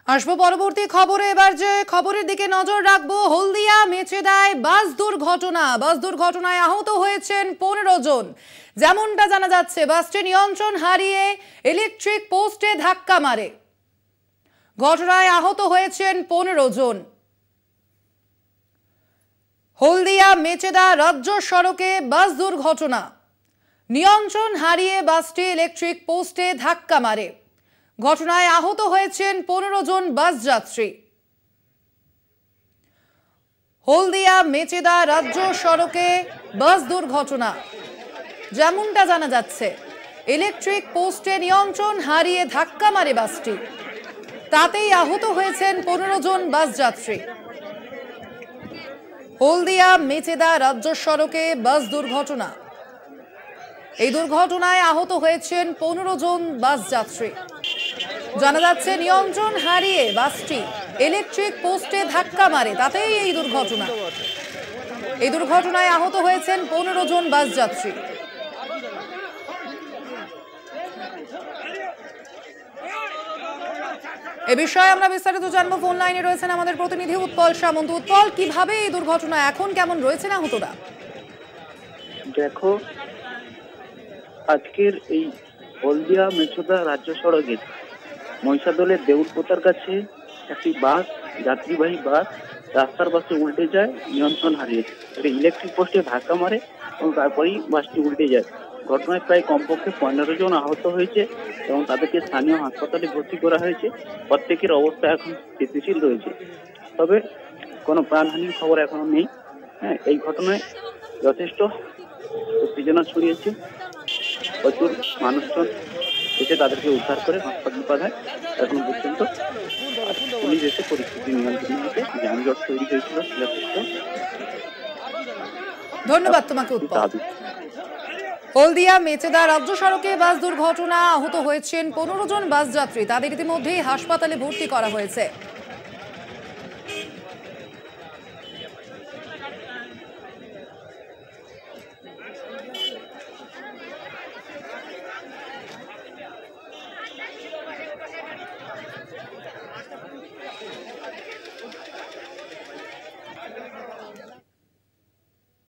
আসবো পরবর্তী খবরে। এবার যে খবরের দিকে নজর রাখবো, হলদিয়া মেচেদায় বাস দুর্ঘটনায় আহত হয়েছেন 15 জন। যেমনটা জানা যাচ্ছে, বাসটি নিয়ন্ত্রণ হারিয়ে ইলেকট্রিক পোস্টে ধাক্কা মারে। ঘটনায় আহত হয়েছেন 15 জন। হলদিয়া মেচেদা রাজ্য সড়কে বাস দুর্ঘটনা, নিয়ন্ত্রণ হারিয়ে বাসটি ইলেকট্রিক পোস্টে ধাক্কা মারে। ঘটনায় আহত হয়েছেন 15 জন বাস যাত্রী। হলদিয়া মেচেদা রাজ্য সড়কে বাস দুর্ঘটনা, যেমনটা জানা যাচ্ছে ইলেকট্রিক পোস্টে নিয়ন্ত্রণ হারিয়ে ধাক্কা মারে বাসটি, তাতেই আহত হয়েছেন 15 জন বাস যাত্রী। হলদিয়া মেচেদা রাজ্য সড়কে বাস দুর্ঘটনা, এই দুর্ঘটনায় আহত হয়েছেন 15 জন বাস যাত্রী। জানা যাচ্ছে নিয়ন্ত্রণ হারিয়ে বাসটি ইলেকট্রিক পোস্টে ধাক্কা মারে, তাতেই এই দুর্ঘটনায় আহত হয়েছেন 15 জন বাস যাত্রী। এ বিষয়ে আমরা বিস্তারিত জানবো। ফোন লাইনে রয়েছেন আমাদের প্রতিনিধি উৎপল সামন্ত। উৎপল, কিভাবে এই দুর্ঘটনা, এখন কেমন রয়েছেন আহতরা? দেখো, আজকের এই হলদিয়া মেচেদা রাজ্য সড়কে মহিষাদলের দেউলপোতার কাছে একটি বাস, যাত্রীবাহী বাস, রাস্তার পাশে উল্টে যায় নিয়ন্ত্রণ হারিয়ে। এটা ইলেকট্রিক পোস্টে ধাক্কা মারে এবং তারপরেই বাসটি উল্টে যায়। ঘটনায় প্রায় কমপক্ষে 15 জন আহত হয়েছে এবং তাদেরকে স্থানীয় হাসপাতালে ভর্তি করা হয়েছে। প্রত্যেকের অবস্থা এখন স্থিতিশীল রয়েছে, তবে কোনো প্রাণহানির খবর এখনো নেই। এই ঘটনায় যথেষ্ট উত্তেজনা ছড়িয়েছে। প্রচুর মানুষজন এসে তাদেরকে উদ্ধার করে হাসপাতালে পাঠায়। এখনো পর্যন্ত পুলিশ এসে পরিস্থিতি নিয়ন্ত্রণে রেখে যানজট তৈরি হয়েছিল যথেষ্ট। ধন্যবাদ তোমাকে উৎপল। হলদিয়া মেচেদা রাজ্য সড়কে বাস দুর্ঘটনা, আহত হয়েছেন 15 জন বাস যাত্রী। তাদের ইতিমধ্যেই হাসপাতালে ভর্তি করা হয়েছে।